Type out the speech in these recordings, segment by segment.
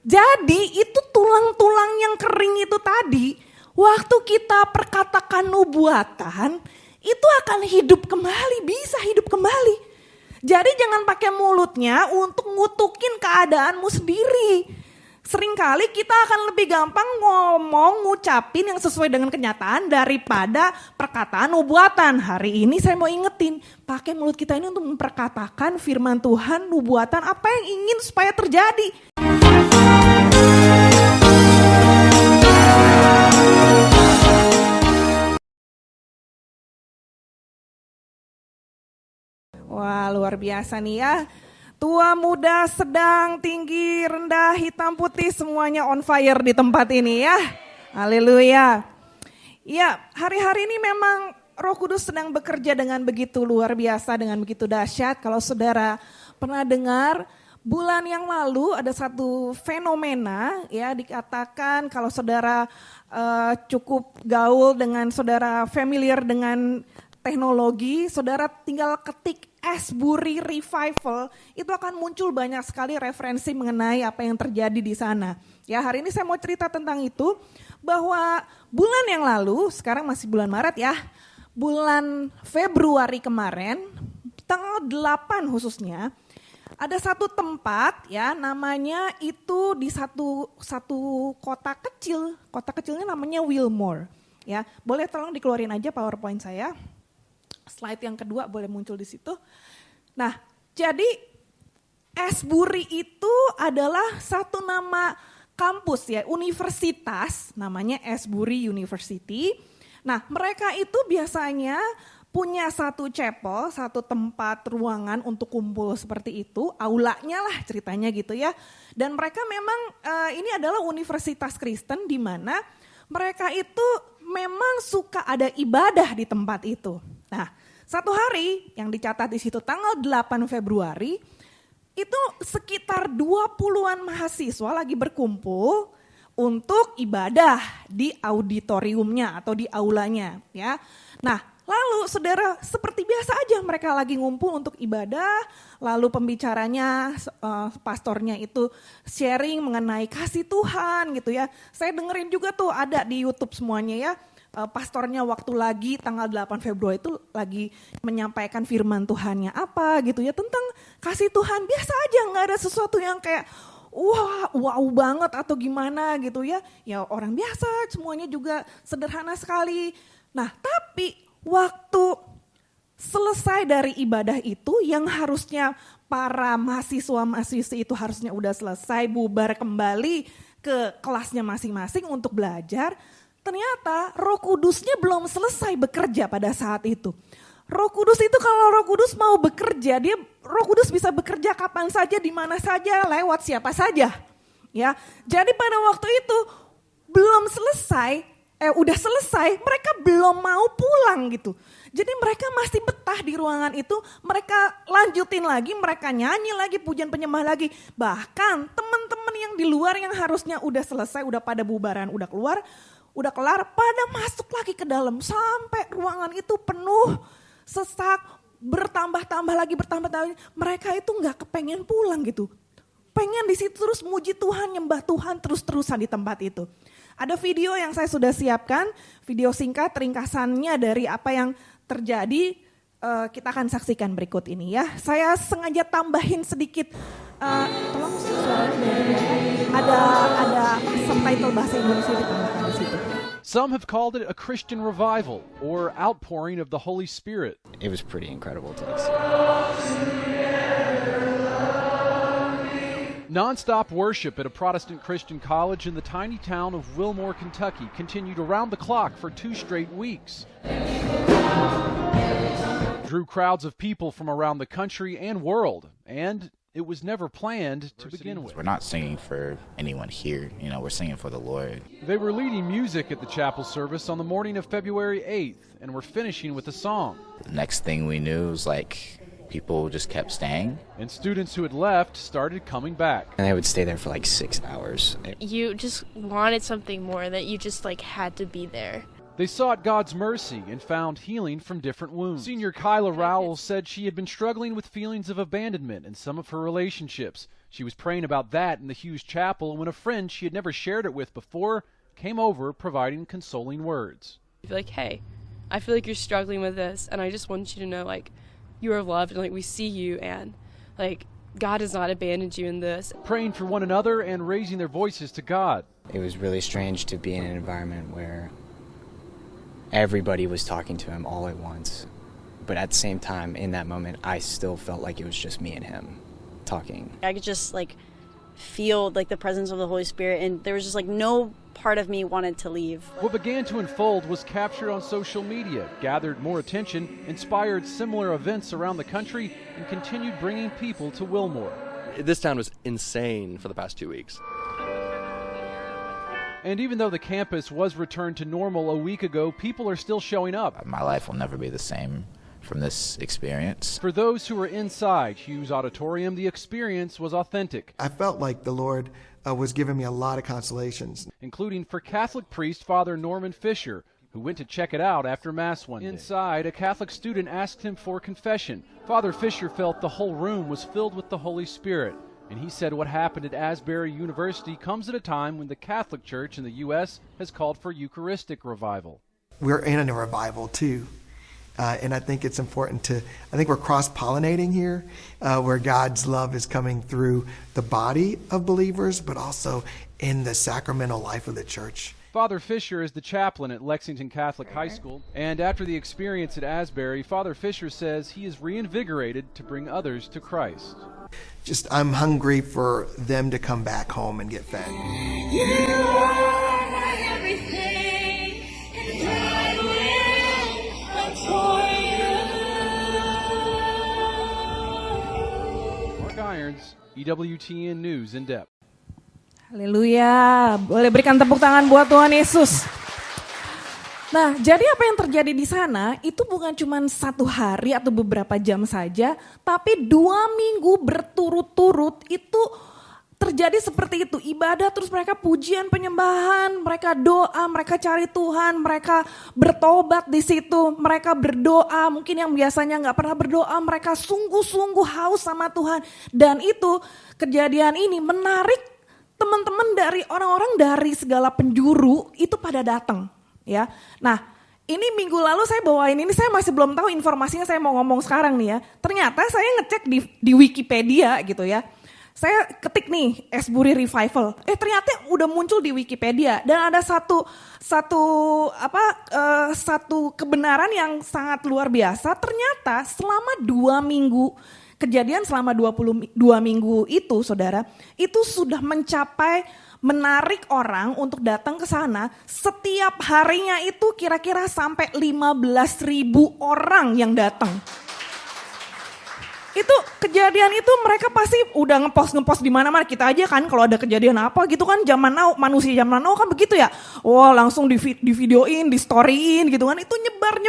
Jadi itu tulang-tulang yang kering itu tadi, waktu kita perkatakan nubuatan, itu akan hidup kembali, bisa hidup kembali. Jadi jangan pakai mulutnya untuk ngutukin keadaanmu sendiri. Seringkali kita akan lebih gampang ngomong, ngucapin yang sesuai dengan kenyataan daripada perkataan nubuatan. Hari ini saya mau ingetin, pakai mulut kita ini untuk memperkatakan firman Tuhan, nubuatan, apa yang ingin supaya terjadi. Wah, luar biasa nih ya. Tua, muda, sedang, tinggi, rendah, hitam, putih, semuanya on fire di tempat ini ya. Haleluya. Ya, hari-hari ini memang Roh Kudus sedang bekerja dengan begitu luar biasa, dengan begitu dahsyat. Kalau saudara pernah dengar, bulan yang lalu ada satu fenomena ya, dikatakan kalau saudara cukup gaul dengan saudara, familiar dengan teknologi, saudara tinggal ketik Asbury Revival, itu akan muncul banyak sekali referensi mengenai apa yang terjadi di sana. Ya, hari ini saya mau cerita tentang itu, bahwa bulan yang lalu, sekarang masih bulan Maret ya, bulan Februari kemarin, tanggal 8 khususnya, ada satu tempat ya, namanya itu di satu kota kecil, kota kecilnya namanya Wilmore. Ya, boleh tolong dikeluarin aja PowerPoint saya. Slide yang kedua boleh muncul di situ. Nah, jadi Asbury itu adalah satu nama kampus ya, universitas, namanya Asbury University. Nah, mereka itu biasanya punya satu chapel, satu tempat ruangan untuk kumpul seperti itu, aulanya lah ceritanya gitu ya. Dan mereka memang ini adalah universitas Kristen di mana mereka itu memang suka ada ibadah di tempat itu. Nah, satu hari yang dicatat di situ tanggal 8 Februari, itu sekitar 20-an mahasiswa lagi berkumpul untuk ibadah di auditoriumnya atau di aulanya ya. Nah, lalu saudara seperti biasa aja mereka lagi ngumpul untuk ibadah, lalu pembicaranya, pastornya itu sharing mengenai kasih Tuhan gitu ya. Saya dengerin juga tuh ada di YouTube semuanya ya. Pastornya waktu lagi tanggal 8 Februari itu lagi menyampaikan firman Tuhannya apa gitu ya, tentang kasih Tuhan, biasa aja, gak ada sesuatu yang kayak wow banget atau gimana gitu ya. Ya orang biasa, semuanya juga sederhana sekali. Nah, tapi waktu selesai dari ibadah itu yang harusnya para mahasiswa-mahasiswi itu harusnya udah selesai, bubar kembali ke kelasnya masing-masing untuk belajar. Ternyata Roh Kudusnya belum selesai bekerja pada saat itu. Roh Kudus itu kalau Roh Kudus mau bekerja, Roh Kudus bisa bekerja kapan saja, di mana saja, lewat siapa saja. Ya, jadi pada waktu itu belum selesai, udah selesai, mereka belum mau pulang gitu. Jadi mereka masih betah di ruangan itu, mereka lanjutin lagi, mereka nyanyi lagi, pujian penyembah lagi. Bahkan teman-teman yang di luar yang harusnya udah selesai, udah pada bubaran, udah kelar, pada masuk lagi ke dalam sampai ruangan itu penuh, sesak, bertambah lagi. Mereka itu nggak kepengen pulang gitu, pengen di situ terus muji Tuhan, nyembah Tuhan terus-terusan di tempat itu. Ada video yang saya sudah siapkan, video singkat ringkasannya dari apa yang terjadi, kita akan saksikan berikut ini ya. Saya sengaja tambahin sedikit, tolong suaranya ada subtitle bahasa Indonesia ditambahkan di situ. Some have called it a Christian revival or outpouring of the Holy Spirit. It was pretty incredible to us. Non-stop worship at a Protestant Christian college in the tiny town of Wilmore, Kentucky continued around the clock for 2 straight weeks. Drew crowds of people from around the country and world, and it was never planned to begin with. We're not singing for anyone here, we're singing for the Lord. They were leading music at the chapel service on the morning of February 8th, and were finishing with a song. The next thing we knew was people just kept staying. And students who had left started coming back. And they would stay there for 6 hours. You just wanted something more, that you just had to be there. They sought God's mercy and found healing from different wounds. Senior Kyla Rowell said she had been struggling with feelings of abandonment in some of her relationships. She was praying about that in the Hughes Chapel when a friend she had never shared it with before came over providing consoling words. Be like, hey, I feel like you're struggling with this, and I just want you to know, like, you are loved, and, like, we see you, and, like, God has not abandoned you in this. Praying for one another and raising their voices to God. It was really strange to be in an environment where everybody was talking to him all at once. But at the same time, in that moment, I still felt like it was just me and him talking. I could just like feel like the presence of the Holy Spirit, and there was just like no part of me wanted to leave. What began to unfold was captured on social media, gathered more attention, inspired similar events around the country, and continued bringing people to Wilmore. This town was insane for the past 2 weeks. And even though the campus was returned to normal a week ago, people are still showing up. My life will never be the same from this experience. For those who were inside Hughes Auditorium, the experience was authentic, I felt like the Lord was giving me a lot of consolations. including for Catholic priest Father Norman Fisher, who went to check it out after Mass one day. Inside, a Catholic student asked him for confession. Father Fisher felt the whole room was filled with the Holy Spirit, and he said what happened at Asbury University comes at a time when the Catholic Church in the U.S. has called for Eucharistic revival. We're in a revival too. And I think it's important I think we're cross-pollinating here, where God's love is coming through the body of believers, but also in the sacramental life of the church. Father Fisher is the chaplain at Lexington Catholic High School, and after the experience at Asbury, Father Fisher says he is reinvigorated to bring others to Christ. I'm hungry for them to come back home and get fed. You are my everything, and I will adore you. Mark Irons, EWTN News in depth. Haleluya, boleh berikan tepuk tangan buat Tuhan Yesus. Nah, jadi apa yang terjadi di sana itu bukan cuma 1 hari atau beberapa jam saja, tapi 2 minggu berturut-turut itu terjadi seperti itu. Ibadah terus mereka pujian, penyembahan, mereka doa, mereka cari Tuhan, mereka bertobat di situ, mereka berdoa. Mungkin yang biasanya nggak pernah berdoa, mereka sungguh-sungguh haus sama Tuhan. Dan itu kejadian ini menarik teman-teman dari orang-orang dari segala penjuru itu pada datang. Ya, nah ini minggu lalu saya bawain ini, saya masih belum tahu informasinya, saya mau ngomong sekarang nih ya. Ternyata saya ngecek di Wikipedia gitu ya. Saya ketik nih Asbury Revival, ternyata udah muncul di Wikipedia dan ada satu kebenaran yang sangat luar biasa. Ternyata selama 2 minggu, kejadian selama 22 minggu itu saudara, itu sudah menarik orang untuk datang ke sana. Setiap harinya itu kira-kira sampai 15.000 orang yang datang. Itu kejadian itu mereka pasti udah ngepost di mana-mana. Kita aja kan kalau ada kejadian apa gitu kan manusia zaman now kan begitu ya. Wah, langsung di videoin, di storyin gitu kan. Itu nyebar.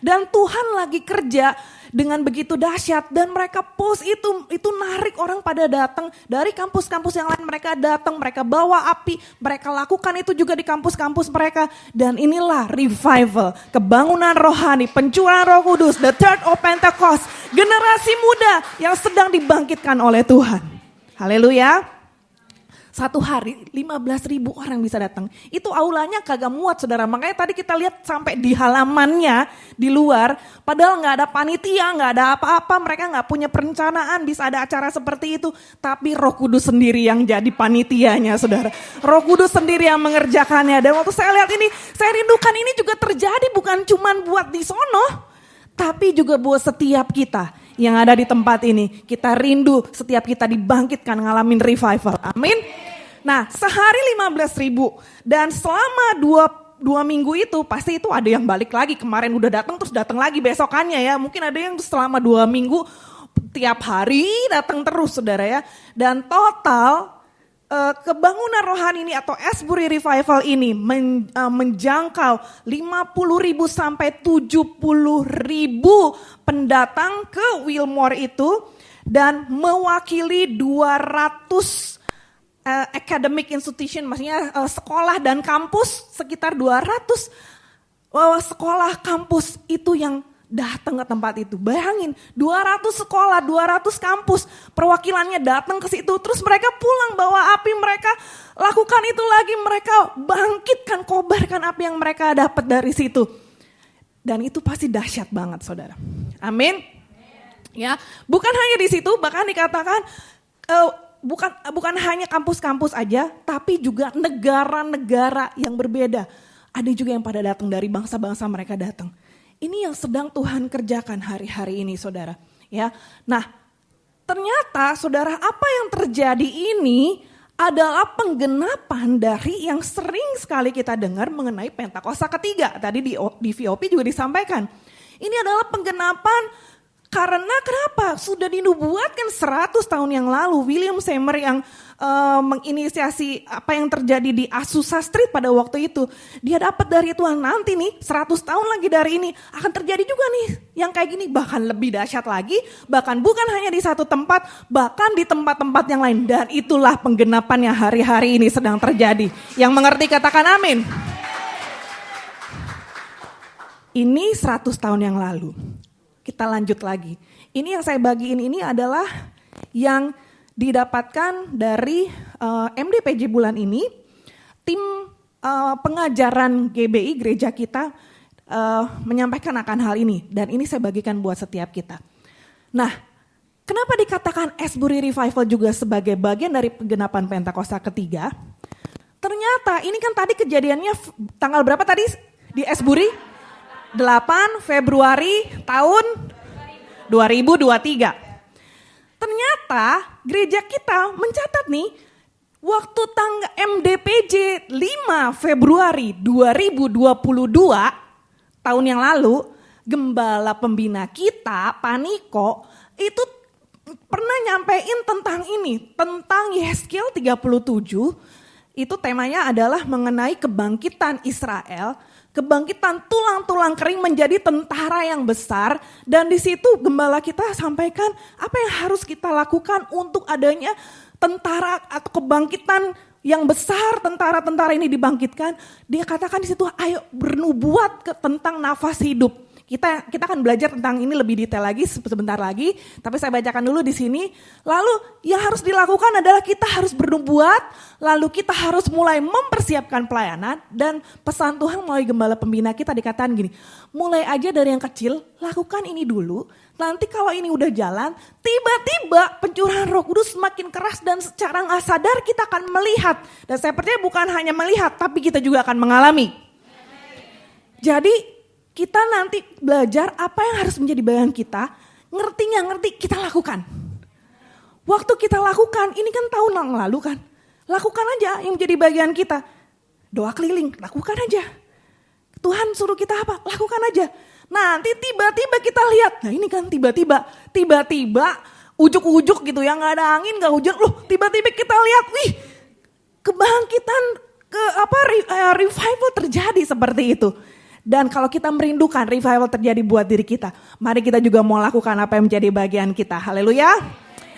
Dan Tuhan lagi kerja dengan begitu dahsyat dan mereka post itu narik orang pada datang dari kampus-kampus yang lain, mereka datang, mereka bawa api, mereka lakukan itu juga di kampus-kampus mereka. Dan inilah revival, kebangunan rohani, pencurahan Roh Kudus, the Church of Pentecost, generasi muda yang sedang dibangkitkan oleh Tuhan. Haleluya. 1 hari 15.000 orang bisa datang. Itu aulanya kagak muat saudara. Makanya tadi kita lihat sampai di halamannya di luar. Padahal gak ada panitia, gak ada apa-apa. Mereka gak punya perencanaan bisa ada acara seperti itu. Tapi Roh Kudus sendiri yang jadi panitianya saudara. Roh Kudus sendiri yang mengerjakannya. Dan waktu saya lihat ini, saya rindukan ini juga terjadi bukan cuma buat di sono. Tapi juga buat setiap kita yang ada di tempat ini. Kita rindu setiap kita dibangkitkan ngalamin revival. Amin. Nah, sehari 15.000 dan selama 2 minggu itu pasti itu ada yang balik lagi. Kemarin udah datang terus datang lagi besokannya ya. Mungkin ada yang selama 2 minggu tiap hari datang terus saudara ya. Dan total kebangunan rohani ini atau Asbury Revival ini menjangkau 50.000 sampai 70.000 pendatang ke Wilmore itu dan mewakili 200 academic institution, maksudnya sekolah dan kampus, sekitar 200 sekolah kampus itu yang datang ke tempat itu. Bayangin, 200 sekolah, 200 kampus, perwakilannya datang ke situ. Terus mereka pulang bawa api, mereka lakukan itu lagi, mereka bangkitkan, kobarkan api yang mereka dapat dari situ. Dan itu pasti dahsyat banget, saudara. Amin. Ya, bukan hanya di situ, bahkan dikatakan bukan hanya kampus-kampus aja, tapi juga negara-negara yang berbeda. Ada juga yang pada datang dari bangsa-bangsa mereka datang. Ini yang sedang Tuhan kerjakan hari-hari ini, saudara. Ya, nah ternyata saudara apa yang terjadi ini adalah penggenapan dari yang sering sekali kita dengar mengenai Pentakosta ketiga. Tadi di VOP juga disampaikan. Ini adalah penggenapan karena kenapa? Sudah dinubuatkan 100 tahun yang lalu. William Seymour yang menginisiasi apa yang terjadi di Azusa Street pada waktu itu. Dia dapat dari Tuhan, nanti nih 100 tahun lagi dari ini akan terjadi juga nih yang kayak gini. Bahkan lebih dahsyat lagi, bahkan bukan hanya di satu tempat, bahkan di tempat-tempat yang lain. Dan itulah penggenapan yang hari-hari ini sedang terjadi. Yang mengerti katakan amin. Ini 100 tahun yang lalu. Kita lanjut lagi. Ini yang saya bagiin ini adalah yang didapatkan dari MDPJ bulan ini. Tim pengajaran GBI gereja kita menyampaikan akan hal ini. Dan ini saya bagikan buat setiap kita. Nah, kenapa dikatakan Asbury Revival juga sebagai bagian dari penggenapan Pentakosta ketiga? Ternyata ini kan tadi kejadiannya tanggal berapa tadi di Asbury? 8 Februari tahun 2023. Ternyata gereja kita mencatat nih, waktu tanggal MDPJ 5 Februari 2022, tahun yang lalu, gembala pembina kita, Pak Niko, itu pernah nyampein tentang ini, tentang Yeskil 37, itu temanya adalah mengenai kebangkitan Israel, kebangkitan tulang-tulang kering menjadi tentara yang besar. Dan di situ gembala kita sampaikan apa yang harus kita lakukan untuk adanya tentara atau kebangkitan yang besar, tentara-tentara ini dibangkitkan. Dia katakan di situ, ayo bernubuat tentang nafas hidup. Kita akan belajar tentang ini lebih detail lagi sebentar lagi, tapi saya bacakan dulu di sini. Lalu yang harus dilakukan adalah kita harus bernubuat, lalu kita harus mulai mempersiapkan pelayanan, dan pesan Tuhan melalui gembala pembina kita dikatakan gini, mulai aja dari yang kecil, lakukan ini dulu, nanti kalau ini udah jalan, tiba-tiba pencurahan Roh Kudus semakin keras dan secara nggak sadar kita akan melihat. Dan saya percaya bukan hanya melihat, tapi kita juga akan mengalami. Jadi kita nanti belajar apa yang harus menjadi bagian kita, ngerti nggak ngerti, kita lakukan. Waktu kita lakukan, ini kan tahun yang lalu kan, lakukan aja yang menjadi bagian kita. Doa keliling, lakukan aja. Tuhan suruh kita apa, lakukan aja. Nanti tiba-tiba kita lihat, nah ini kan tiba-tiba ujuk-ujuk gitu ya, nggak ada angin, nggak hujan, loh tiba-tiba kita lihat, wih kebangkitan, revival terjadi seperti itu. Dan kalau kita merindukan revival terjadi buat diri kita, mari kita juga mau lakukan apa yang menjadi bagian kita. Haleluya.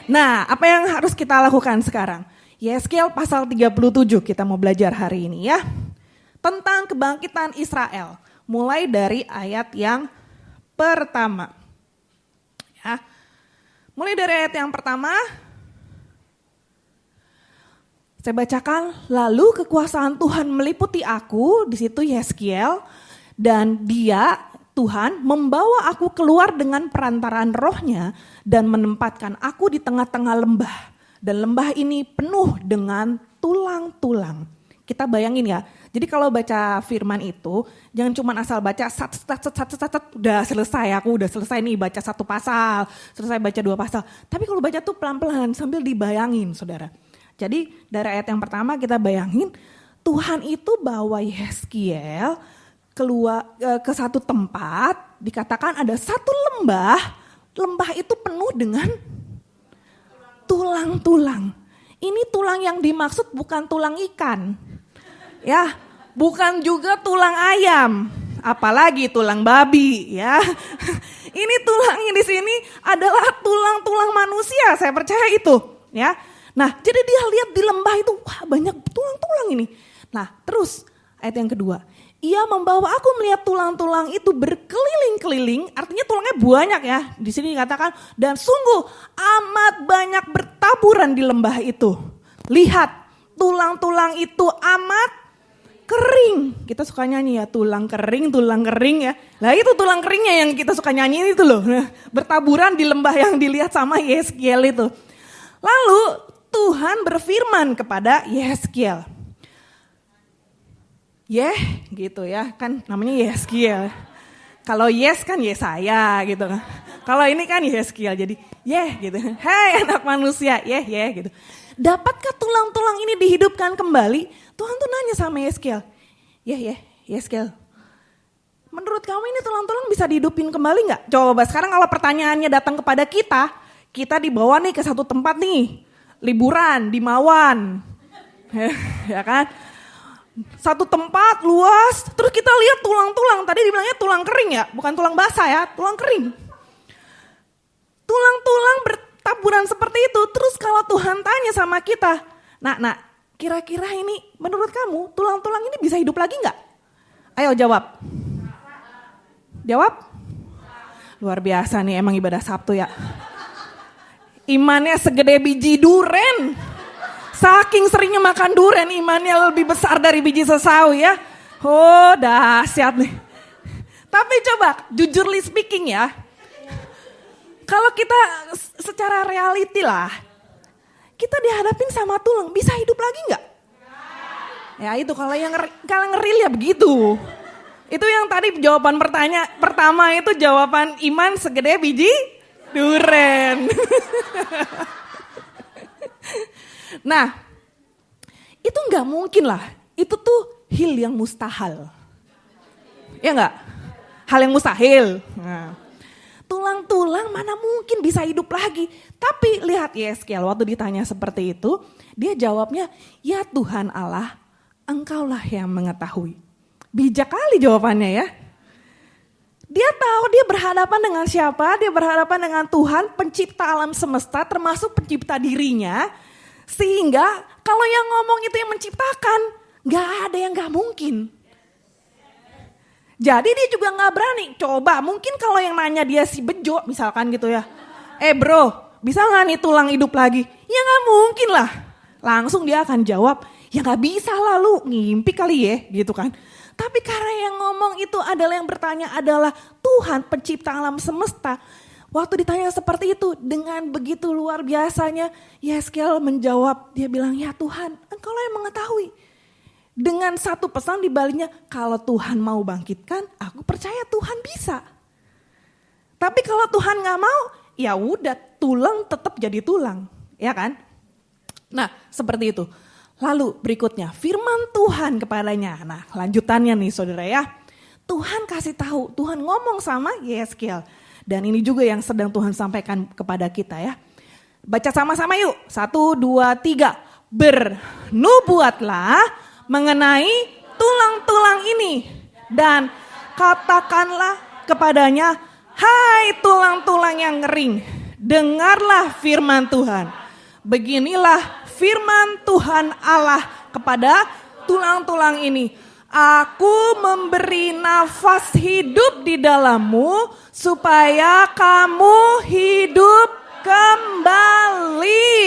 Nah, apa yang harus kita lakukan sekarang? Yeskil pasal 37 kita mau belajar hari ini ya. Tentang kebangkitan Israel. Mulai dari ayat yang pertama. Ya. Mulai dari ayat yang pertama. Saya bacakan, lalu kekuasaan Tuhan meliputi aku, di situ Yeskiel. Dan dia, Tuhan, membawa aku keluar dengan perantaraan rohnya dan menempatkan aku di tengah-tengah lembah. Dan lembah ini penuh dengan tulang-tulang. Kita bayangin ya, jadi kalau baca firman itu, jangan cuma asal baca udah selesai, aku udah selesai nih baca satu pasal, selesai baca dua pasal. Tapi kalau baca tuh pelan-pelan sambil dibayangin saudara. Jadi dari ayat yang pertama kita bayangin, Tuhan itu bawa Yeskiel keluar ke satu tempat, dikatakan ada satu lembah itu penuh dengan tulang-tulang. Ini tulang yang dimaksud bukan tulang ikan, ya, bukan juga tulang ayam, apalagi tulang babi, ya. Ini tulangnya di sini adalah tulang-tulang manusia, saya percaya itu, ya. Nah, jadi dia lihat di lembah itu, wah banyak tulang-tulang ini. Nah, terus ayat yang kedua. Ia membawa aku melihat tulang-tulang itu berkeliling-keliling, artinya tulangnya banyak ya. Di sini dikatakan, dan sungguh amat banyak bertaburan di lembah itu. Lihat, tulang-tulang itu amat kering. Kita suka nyanyi ya, tulang kering ya. Nah itu tulang keringnya yang kita suka nyanyi itu loh. Nah, bertaburan di lembah yang dilihat sama Yeskiel itu. Lalu Tuhan berfirman kepada Yeskiel. Gitu ya, kan namanya Yeskiel. Kalau yes kan Yesaya gitu kan. Kalau ini kan Yeskiel jadi gitu. Hai anak manusia, gitu. Dapatkah tulang-tulang ini dihidupkan kembali? Tuhan tuh nanya sama Yeskiel. Yeskiel. Menurut kamu ini tulang-tulang bisa dihidupin kembali nggak? Coba sekarang kalau pertanyaannya datang kepada kita dibawa nih ke satu tempat nih. Liburan di Mawan. Ya kan? Satu tempat luas, terus kita lihat tulang-tulang. Tadi dibilangnya tulang kering ya, bukan tulang basah ya, tulang kering. Tulang-tulang bertaburan seperti itu. Terus kalau Tuhan tanya sama kita, nak, kira-kira ini menurut kamu tulang-tulang ini bisa hidup lagi nggak? Ayo jawab. Jawab? Luar biasa nih emang ibadah Sabtu ya. Imannya segede biji duren. Saking seringnya makan durian, imannya lebih besar dari biji sesawi ya. Oh dahsyat nih. Tapi coba jujurly speaking ya. Kalau kita secara reality lah. Kita dihadapin sama tulang, bisa hidup lagi gak? Ya itu kalau yang ngeril ya begitu. Itu yang tadi jawaban pertama itu jawaban iman segede biji duren. Nah, itu nggak mungkin lah. Itu tuh hal yang mustahil. Ya nggak? Hal yang mustahil. Nah, tulang-tulang mana mungkin bisa hidup lagi. Tapi lihat Yeskiel waktu ditanya seperti itu, dia jawabnya, ya Tuhan Allah, Engkaulah yang mengetahui. Bijak kali jawabannya ya. Dia tahu dia berhadapan dengan siapa? Dia berhadapan dengan Tuhan, pencipta alam semesta, termasuk pencipta dirinya. Sehingga kalau yang ngomong itu yang menciptakan, gak ada yang gak mungkin. Jadi dia juga gak berani. Coba mungkin kalau yang nanya dia si Bejo misalkan gitu ya. Bro, bisa gak nih tulang hidup lagi? Ya gak mungkin lah. Langsung dia akan jawab, ya gak bisa lah lu, ngimpi kali ya gitu kan. Tapi karena yang ngomong itu adalah yang bertanya adalah Tuhan pencipta alam semesta. Waktu ditanya seperti itu, dengan begitu luar biasanya, Yeskiel menjawab, dia bilang, ya Tuhan, Engkaulah yang mengetahui. Dengan satu pesan di baliknya, kalau Tuhan mau bangkitkan, aku percaya Tuhan bisa. Tapi kalau Tuhan gak mau, ya udah tulang tetap jadi tulang, ya kan? Nah, seperti itu. Lalu berikutnya, firman Tuhan kepadanya. Nah, lanjutannya nih saudara ya. Tuhan kasih tahu, Tuhan ngomong sama Yeskiel. Dan ini juga yang sedang Tuhan sampaikan kepada kita ya. Baca sama-sama yuk. 1, 2, 3. Bernubuatlah mengenai tulang-tulang ini. Dan katakanlah kepadanya, hai tulang-tulang yang ngering, dengarlah firman Tuhan. Beginilah firman Tuhan Allah kepada tulang-tulang ini. Aku memberi nafas hidup di dalammu supaya kamu hidup kembali.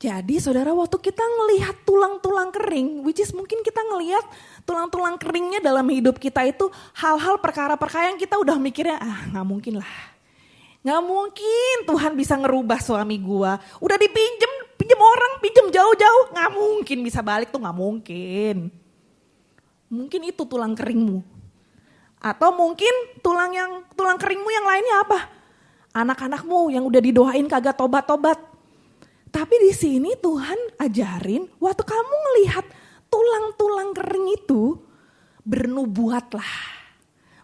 Jadi saudara waktu kita ngelihat tulang-tulang kering, which is mungkin kita ngelihat tulang-tulang keringnya dalam hidup kita itu hal-hal perkara-perkara yang kita udah mikirnya gak mungkin lah. Gak mungkin Tuhan bisa ngerubah suami gua. Udah pinjem orang, pinjem jauh-jauh. Gak mungkin bisa balik tuh gak mungkin. Mungkin itu tulang keringmu. Atau mungkin tulang keringmu yang lainnya apa? Anak-anakmu yang udah didoain kagak tobat-tobat. Tapi di sini Tuhan ajarin waktu kamu ngelihat tulang-tulang kering itu bernubuatlah.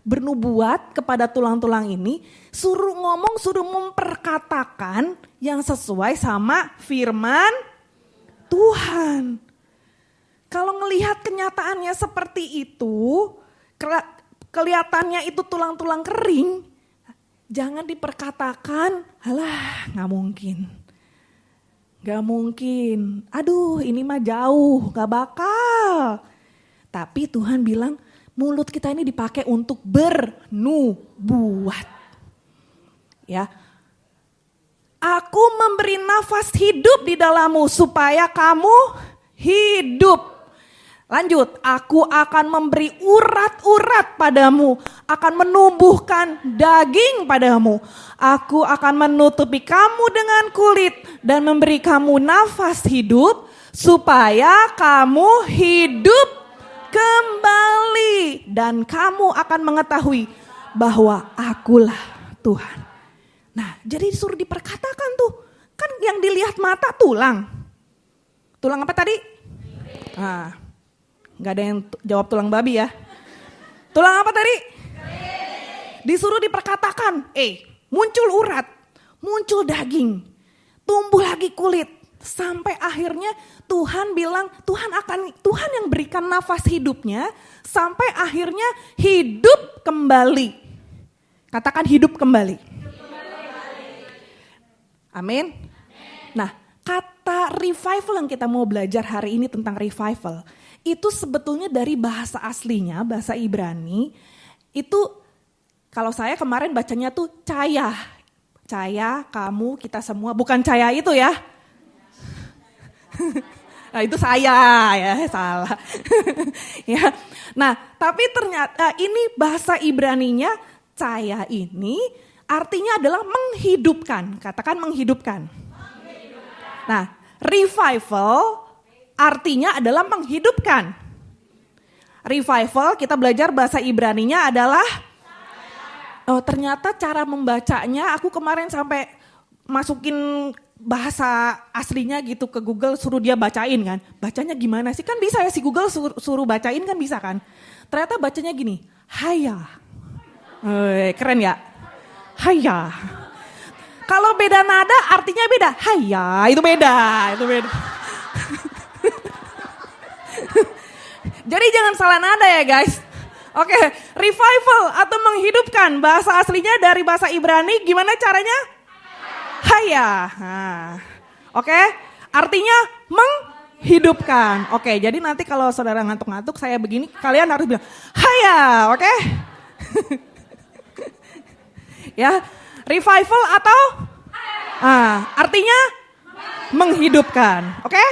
Bernubuat kepada tulang-tulang ini, suruh ngomong, suruh memperkatakan yang sesuai sama firman Tuhan. Kalau ngelihat kenyataannya seperti itu, kelihatannya itu tulang-tulang kering, jangan diperkatakan, alah gak mungkin. Gak mungkin, aduh ini mah jauh, gak bakal. Tapi Tuhan bilang mulut kita ini dipakai untuk bernubuat. Ya. Aku memberi nafas hidup di dalammu supaya kamu hidup. Lanjut, aku akan memberi urat-urat padamu, akan menumbuhkan daging padamu. Aku akan menutupi kamu dengan kulit dan memberi kamu nafas hidup supaya kamu hidup kembali. Dan kamu akan mengetahui bahwa akulah Tuhan. Nah, jadi disuruh diperkatakan tuh. Kan yang dilihat mata tulang. Tulang apa tadi? Nah, gak ada yang jawab tulang babi ya. Tulang apa tadi? Disuruh diperkatakan. Muncul urat, muncul daging, tumbuh lagi kulit. Sampai akhirnya Tuhan bilang, Tuhan yang berikan nafas hidupnya. Sampai akhirnya hidup kembali. Katakan hidup kembali. Amin. Nah, kata revival yang kita mau belajar hari ini tentang revival, itu sebetulnya dari bahasa aslinya, bahasa Ibrani, itu kalau saya kemarin bacanya tuh caya. Caya, kamu, kita semua, bukan caya itu ya. Nah itu saya ya, salah. Ya. Nah, tapi ternyata ini bahasa Ibraninya, caya ini artinya adalah menghidupkan. Katakan menghidupkan. Nah, revival artinya adalah menghidupkan. Revival kita belajar bahasa Ibraninya adalah, ternyata cara membacanya aku kemarin sampai masukin bahasa aslinya gitu ke Google, suruh dia bacain kan. Bacanya gimana sih? Kan bisa ya si Google suruh bacain kan bisa kan. Ternyata bacanya gini, haya. Keren ya? Haya. Kalau beda nada artinya beda. Haya, itu beda. Jadi jangan salah nada ya guys. Oke, revival atau menghidupkan. Bahasa aslinya dari bahasa Ibrani gimana caranya? Haya. Nah, oke, artinya menghidupkan. Oke, jadi nanti kalau saudara ngantuk-ngantuk saya begini, kalian harus bilang haya, oke? Ya, revival atau artinya menghidupkan, oke?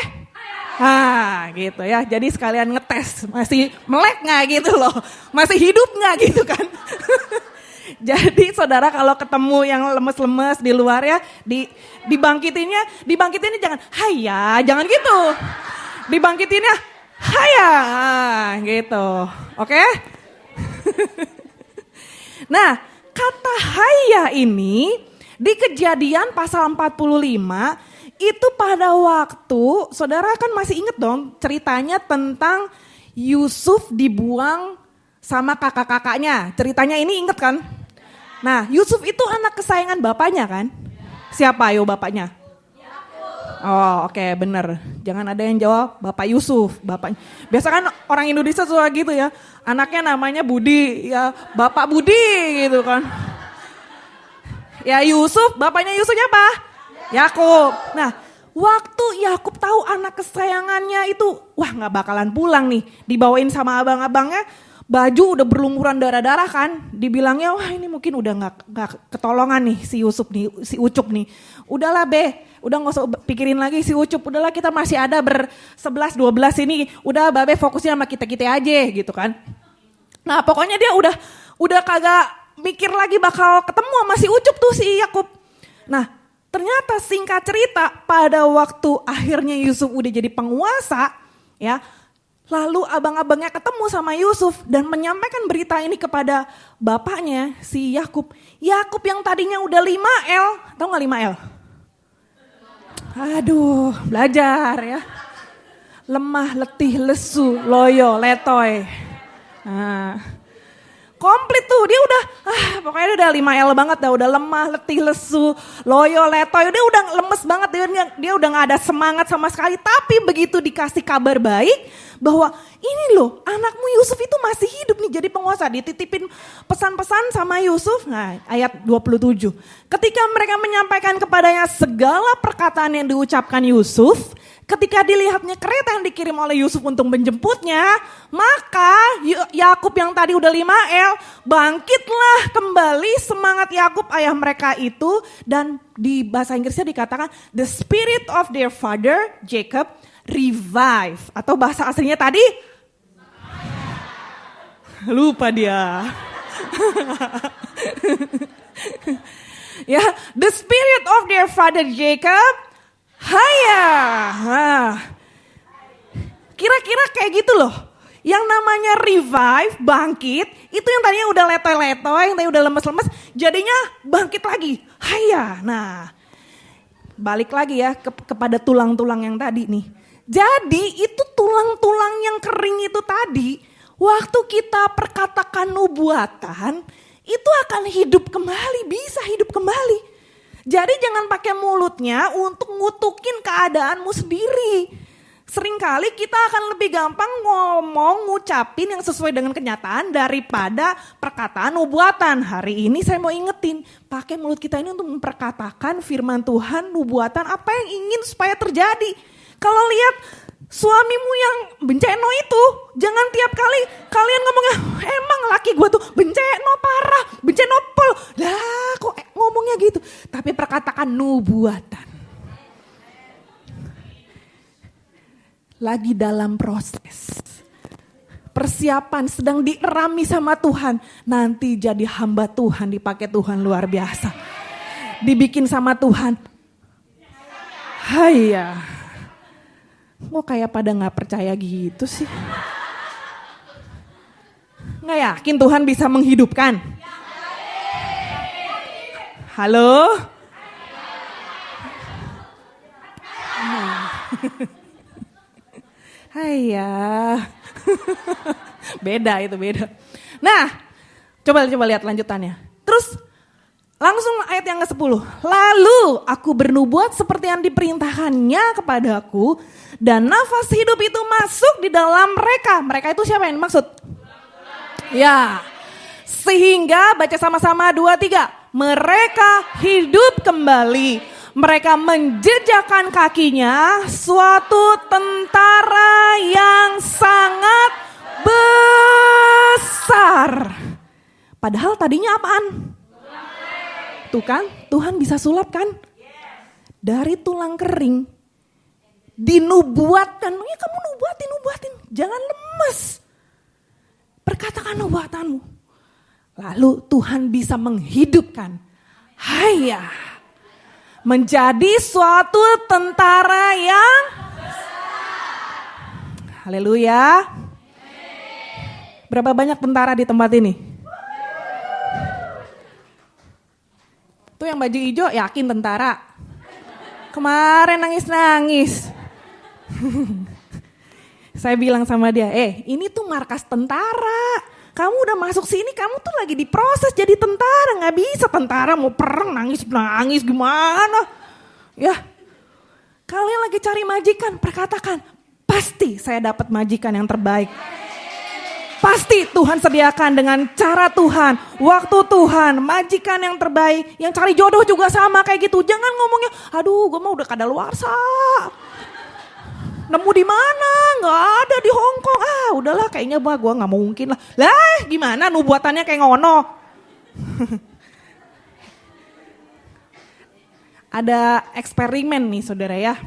Gitu ya. Jadi sekalian ngetes, masih melek nggak gitu loh, masih hidup nggak gitu kan? Jadi saudara kalau ketemu yang lemes-lemes di luar ya, dibangkitinnya jangan haya, jangan gitu. Dibangkitinnya haya, gitu, oke? Nah, kata haya ini di Kejadian pasal 45 itu pada waktu, saudara kan masih ingat dong ceritanya tentang Yusuf dibuang sama kakak-kakaknya. Ceritanya ini inget kan? Nah, Yusuf itu anak kesayangan bapaknya kan? Siapa ayo bapaknya? Oh oke, bener. Jangan ada yang jawab Bapak Yusuf. Bapaknya. Biasa kan orang Indonesia suka gitu ya. Anaknya namanya Budi, ya Bapak Budi gitu kan. Ya Yusuf, bapaknya Yusuf siapa? Yakub. Nah, waktu Yakub tahu anak kesayangannya itu, wah nggak bakalan pulang nih. Dibawain sama abang-abangnya, baju udah berlumuran darah-darah kan. Dibilangnya, wah ini mungkin udah nggak ketolongan nih si Yusuf nih, si Ucup nih. Udahlah udah nggak usah pikirin lagi si Ucup. Udahlah kita masih ada 11-12 ini. Udah Babe fokusnya sama kita-kita aja gitu kan. Nah pokoknya dia udah kagak mikir lagi bakal ketemu sama si Ucup tuh si Yakub. Nah ternyata singkat cerita pada waktu akhirnya Yusuf udah jadi penguasa ya. Lalu abang-abangnya ketemu sama Yusuf dan menyampaikan berita ini kepada bapaknya si Yakub. Yakub yang tadinya udah 5L, tahu nggak 5L? Aduh, belajar ya. Lemah, letih, lesu, loyo, letoy. Nah, komplit tuh, dia udah, pokoknya udah 5L banget dah, udah lemah, letih, lesu, loyo, letoy, dia udah lemes banget, dia udah gak ada semangat sama sekali. Tapi begitu dikasih kabar baik bahwa ini loh anakmu Yusuf itu masih hidup nih jadi penguasa. Dititipin pesan-pesan sama Yusuf, nah ayat 27. Ketika mereka menyampaikan kepadanya segala perkataan yang diucapkan Yusuf, Ketika dilihatnya kereta yang dikirim oleh Yusuf untuk menjemputnya, maka Yakub yang tadi udah 5L, bangkitlah kembali semangat Yakub ayah mereka itu, dan di bahasa Inggrisnya dikatakan the spirit of their father Jacob revive, atau bahasa aslinya tadi lupa dia. Ya, the spirit of their father Jacob kira-kira kayak gitu loh. Yang namanya revive, bangkit, itu yang tadinya udah letoy-letoy, yang tadinya udah lemes-lemes, jadinya bangkit lagi. Nah, balik lagi ya kepada tulang-tulang yang tadi nih. Jadi itu tulang-tulang yang kering itu tadi, waktu kita perkatakan nubuatan, itu akan hidup kembali, bisa hidup kembali. Jadi jangan pakai mulutnya untuk ngutukin keadaanmu sendiri. Seringkali kita akan lebih gampang ngomong, ngucapin yang sesuai dengan kenyataan daripada perkataan nubuatan. Hari ini saya mau ingetin, pakai mulut kita ini untuk memperkatakan firman Tuhan, nubuatan, apa yang ingin supaya terjadi. Kalau lihat suamimu yang benceno itu, jangan tiap kali kalian ngomongnya, emang laki gue tuh benceno parah, benceno pol. Lah kok ngomongnya gitu. Tapi perkatakan nubuatan. Lagi dalam proses. Persiapan sedang dierami sama Tuhan. Nanti jadi hamba Tuhan, dipakai Tuhan luar biasa. Dibikin sama Tuhan. Kok kayak pada gak percaya gitu sih? Gak yakin Tuhan bisa menghidupkan? Halo? Beda itu, beda. Nah, coba lihat lanjutannya. Terus langsung ayat yang ke-10. Lalu aku bernubuat seperti yang diperintahkannya kepadaku, dan nafas hidup itu masuk di dalam mereka. Mereka itu siapa yang dimaksud? Ya. Sehingga baca sama-sama 2, 3. Mereka hidup kembali. Mereka menjejakkan kakinya, suatu tentara yang sangat besar. Padahal tadinya apaan? Tuh kan, Tuhan bisa sulap kan? Dari tulang kering, dinubuatkan. Ya kamu nubuatin. Jangan lemes. Perkatakan nubuatanmu. Lalu Tuhan bisa menghidupkan. Menjadi suatu tentara yang haleluya. Berapa banyak tentara di tempat ini? Tuh yang baju hijau yakin tentara. Kemarin nangis-nangis. Saya bilang sama dia, ini tuh markas tentara. Kamu udah masuk sini, kamu tuh lagi diproses jadi tentara. Gak bisa tentara mau perang nangis-nangis gimana. Ya, kalian lagi cari majikan, perkatakan, pasti saya dapat majikan yang terbaik. Pasti Tuhan sediakan dengan cara Tuhan, waktu Tuhan, majikan yang terbaik. Yang cari jodoh juga sama kayak gitu. Jangan ngomongnya, aduh gue mah udah kadaluarsa. Nemu di mana? Nggak ada di Hongkong. Udahlah kayaknya gue nggak mungkin lah. Lah gimana nubuatannya kayak ngono? Ada eksperimen nih saudara ya.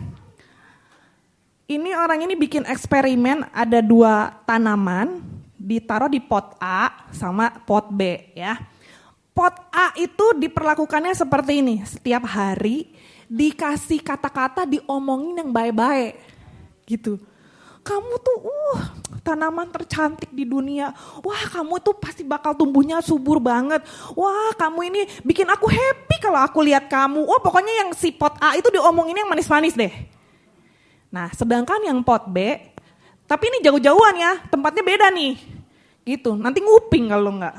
Ini orang ini bikin eksperimen, ada 2 tanaman ditaruh di pot A sama pot B ya. Pot A itu diperlakukannya seperti ini. Setiap hari dikasih kata-kata, diomongin yang baik-baik. Gitu. Kamu tuh tanaman tercantik di dunia. Wah, kamu tuh pasti bakal tumbuhnya subur banget. Wah, kamu ini bikin aku happy kalau aku lihat kamu. Pokoknya yang si pot A itu diomongin yang manis-manis deh. Nah, sedangkan yang pot B, tapi ini jauh-jauhan ya, tempatnya beda nih. Gitu, nanti nguping kalau enggak.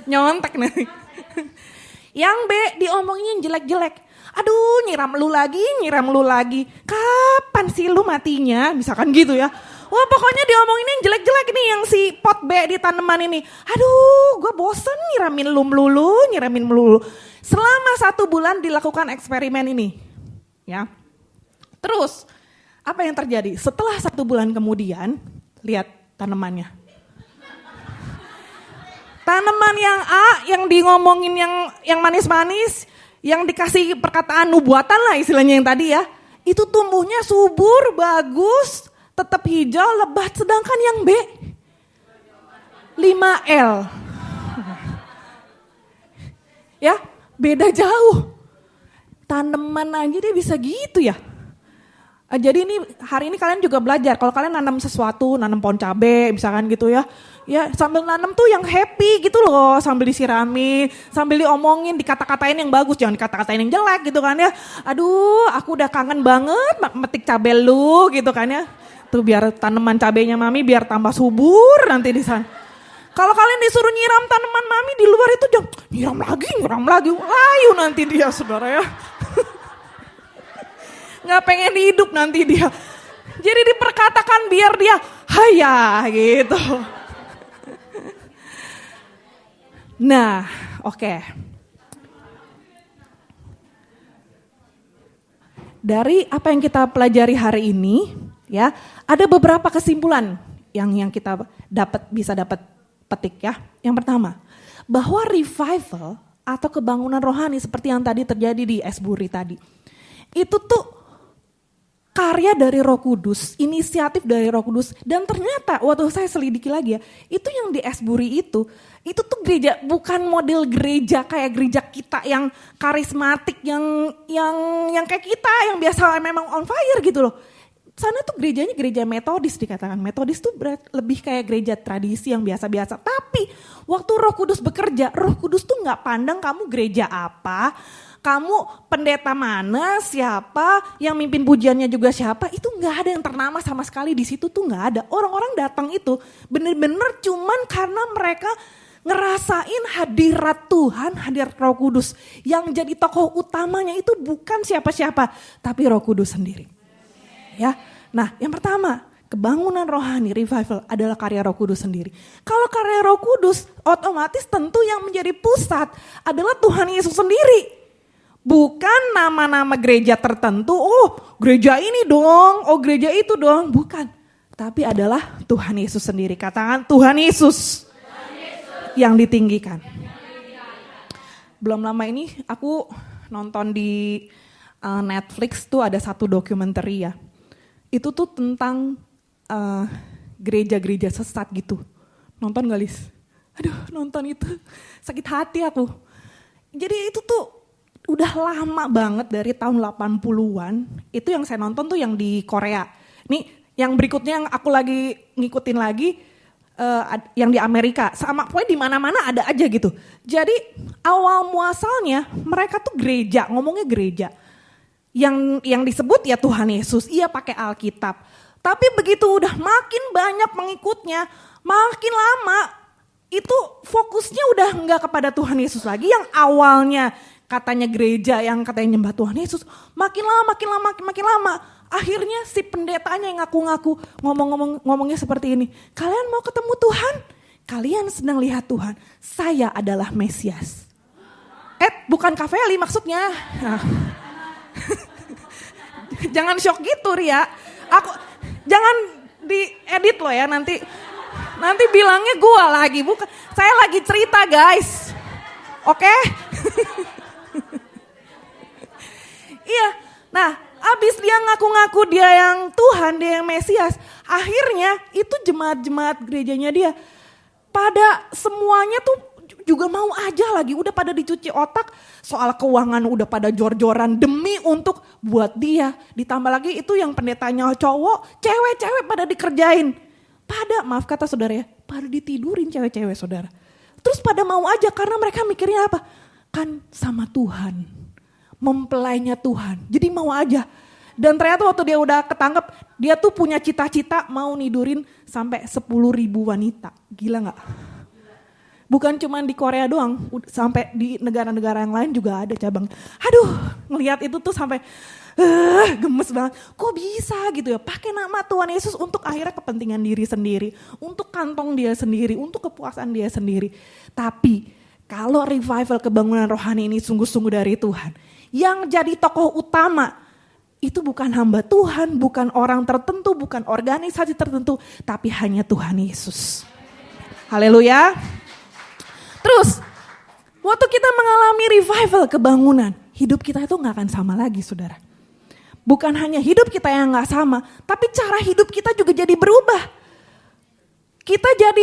Nyontek nanti. Yang B diomongin jelek-jelek. Aduh, nyiram lu lagi. Kapan sih lu matinya? Misalkan gitu ya. Pokoknya diomongin yang jelek-jelek nih yang si pot B di tanaman ini. Aduh, gue bosen nyiramin melulu. Selama 1 bulan dilakukan eksperimen ini. Ya. Terus, apa yang terjadi? Setelah 1 bulan kemudian, lihat tanamannya. Tanaman yang A, yang ngomongin yang manis-manis, yang dikasih perkataan nubuatan lah istilahnya yang tadi ya. Itu tumbuhnya subur, bagus, tetap hijau, lebat. Sedangkan yang B, 5L. Ya, beda jauh. Tanaman aja dia bisa gitu ya. Jadi ini hari ini kalian juga belajar. Kalau kalian nanam sesuatu, nanam pohon cabai misalkan gitu ya. Ya sambil nanam tuh yang happy gitu loh. Sambil disirami, sambil diomongin, dikata-katain yang bagus. Jangan dikata-katain yang jelek gitu kan ya. Aduh aku udah kangen banget metik cabai lu gitu kan ya. Tuh biar tanaman cabainya mami biar tambah subur nanti di sana. Kalau kalian disuruh nyiram tanaman mami di luar itu jangan nyiram lagi. Layu nanti dia saudara ya. Nggak pengen hidup nanti dia. Jadi diperkatakan biar dia haya gitu. Nah, oke. Dari apa yang kita pelajari hari ini, ya, ada beberapa kesimpulan yang kita bisa dapat petik ya. Yang pertama, bahwa revival atau kebangunan rohani seperti yang tadi terjadi di Esbury tadi, itu tuh karya dari Roh Kudus, inisiatif dari Roh Kudus. Dan ternyata waktu saya selidiki lagi ya, itu yang di Esbury itu tuh gereja bukan model gereja kayak gereja kita yang karismatik, yang kayak kita yang biasa memang on fire gitu loh. Sana tuh gerejanya gereja metodis dikatakan. Metodis tuh lebih kayak gereja tradisi yang biasa-biasa. Tapi waktu Roh Kudus bekerja, Roh Kudus tuh gak pandang kamu gereja apa, kamu pendeta mana, siapa, yang mimpin pujiannya juga siapa, itu gak ada yang ternama sama sekali di situ tuh gak ada. Orang-orang datang itu bener-bener cuman karena mereka ngerasain hadirat Tuhan, hadirat Roh Kudus. Yang jadi tokoh utamanya itu bukan siapa-siapa, tapi Roh Kudus sendiri. Ya, nah yang pertama, kebangunan rohani, revival adalah karya Roh Kudus sendiri. Kalau karya Roh Kudus, otomatis tentu yang menjadi pusat adalah Tuhan Yesus sendiri. Bukan nama-nama gereja tertentu, oh gereja ini dong, oh gereja itu dong, bukan. Tapi adalah Tuhan Yesus sendiri, katakan Tuhan Yesus yang ditinggikan. Belum lama ini aku nonton di Netflix tuh ada satu dokumenter ya. Itu tuh tentang gereja-gereja sesat gitu. Nonton gak Lis? Aduh nonton itu sakit hati aku. Jadi itu tuh udah lama banget dari tahun 80-an. Itu yang saya nonton tuh yang di Korea. Nih yang berikutnya yang aku lagi ngikutin lagi yang di Amerika. Sama pokoknya di mana-mana ada aja gitu. Jadi awal muasalnya mereka tuh gereja, ngomongnya gereja. Yang disebut ya Tuhan Yesus, iya pakai Alkitab. Tapi begitu udah makin banyak pengikutnya, makin lama itu fokusnya udah enggak kepada Tuhan Yesus lagi. Yang awalnya katanya gereja yang katanya nyembah Tuhan Yesus, makin lama. Akhirnya si pendetanya yang ngaku-ngaku ngomongnya seperti ini. Kalian mau ketemu Tuhan? Kalian sedang lihat Tuhan. Saya adalah Mesias. Bukan Kaveli maksudnya. Nah. Jangan shock gitu Ria. Jangan diedit loh ya nanti bilangnya gua lagi. Bukan, saya lagi cerita guys. Oke? Iya. Nah, abis dia ngaku-ngaku dia yang Tuhan, dia yang Mesias. Akhirnya itu jemaat-jemaat gerejanya dia. Pada semuanya tuh juga mau aja lagi. Udah pada dicuci otak. Soal keuangan udah pada jor-joran demi untuk buat dia. Ditambah lagi itu yang pendetanya cowok, cewek-cewek pada dikerjain. Maaf kata saudara ya, pada ditidurin cewek-cewek saudara. Terus pada mau aja karena mereka mikirnya apa? Kan sama Tuhan. Mempelainya Tuhan, jadi mau aja. Dan ternyata waktu dia udah ketangkep, dia tuh punya cita-cita mau nidurin sampai 10.000 wanita. Gila gak? Bukan cuma di Korea doang, sampai di negara-negara yang lain juga ada cabang. Aduh, ngelihat itu tuh sampai gemes banget. Kok bisa gitu ya, pakai nama Tuhan Yesus untuk akhirnya kepentingan diri sendiri, untuk kantong dia sendiri, untuk kepuasan dia sendiri. Tapi kalau revival kebangunan rohani ini sungguh-sungguh dari Tuhan, yang jadi tokoh utama itu bukan hamba Tuhan, bukan orang tertentu, bukan organisasi tertentu, tapi hanya Tuhan Yesus. Haleluya. Terus, waktu kita mengalami revival kebangunan, hidup kita itu gak akan sama lagi, saudara. Bukan hanya hidup kita yang gak sama, tapi cara hidup kita juga jadi berubah. Kita jadi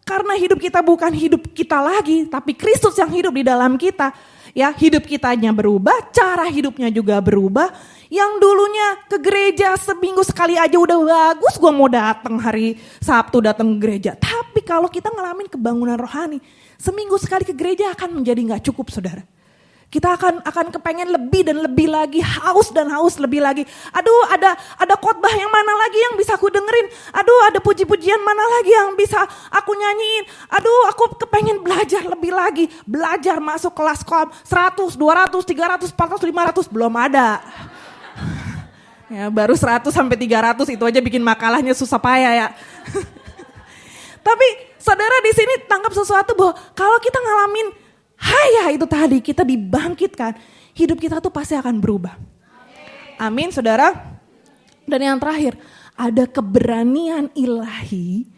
karena hidup kita bukan hidup kita lagi, tapi Kristus yang hidup di dalam kita. Ya, hidup kitanya berubah, cara hidupnya juga berubah. Yang dulunya ke gereja seminggu sekali aja udah bagus, gue mau datang hari Sabtu datang ke gereja. Tapi kalau kita ngalamin kebangunan rohani, seminggu sekali ke gereja akan menjadi gak cukup, saudara. Kita akan kepengen lebih dan lebih lagi, haus dan haus lebih lagi. Aduh, ada khotbah yang mana lagi yang bisa aku dengerin? Aduh, ada puji-pujian mana lagi yang bisa aku nyanyiin? Aduh, aku kepengen belajar lebih lagi. Belajar masuk kelas kom 100, 200, 300, 400, 500 belum ada. Ya, baru 100 sampai 300 itu aja bikin makalahnya susah payah ya. Tapi saudara di sini tangkap sesuatu bahwa kalau kita ngalamin itu tadi, kita dibangkitkan, hidup kita tuh pasti akan berubah. Amin, saudara. Dan yang terakhir, ada keberanian ilahi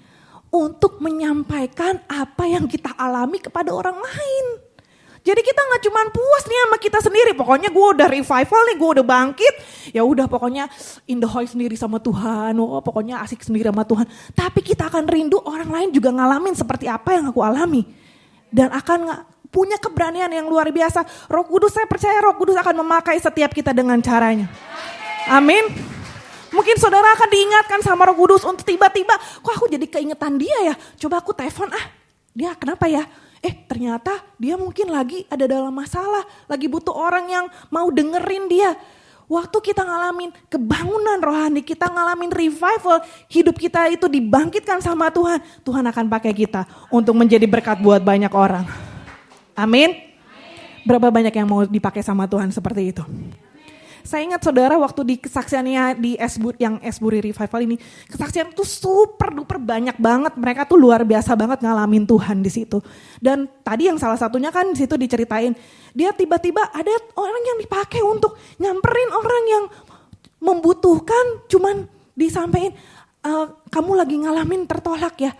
untuk menyampaikan apa yang kita alami kepada orang lain. Jadi kita gak cuma puas nih sama kita sendiri, pokoknya gue udah revival nih, gue udah bangkit, ya udah pokoknya in the hoy sendiri sama Tuhan, pokoknya asik sendiri sama Tuhan. Tapi kita akan rindu orang lain juga ngalamin seperti apa yang aku alami. Dan akan punya keberanian yang luar biasa. Roh Kudus, saya percaya Roh Kudus akan memakai setiap kita dengan caranya. Amin. Mungkin saudara akan diingatkan sama Roh Kudus untuk tiba-tiba, kok aku jadi keingetan dia ya. Coba aku telepon, dia kenapa ya? Ternyata dia mungkin lagi ada dalam masalah, lagi butuh orang yang mau dengerin dia. Waktu kita ngalamin kebangunan rohani, kita ngalamin revival, hidup kita itu dibangkitkan sama Tuhan. Tuhan akan pakai kita untuk menjadi berkat buat banyak orang. Amin. Berapa banyak yang mau dipakai sama Tuhan seperti itu? Saya ingat saudara waktu di kesaksiannya di Esburi Revival ini, kesaksian itu super duper banyak banget. Mereka tuh luar biasa banget ngalamin Tuhan di situ. Dan tadi yang salah satunya kan di situ diceritain, dia tiba-tiba ada orang yang dipakai untuk nyamperin orang yang membutuhkan, cuman disampaikan, kamu lagi ngalamin tertolak ya.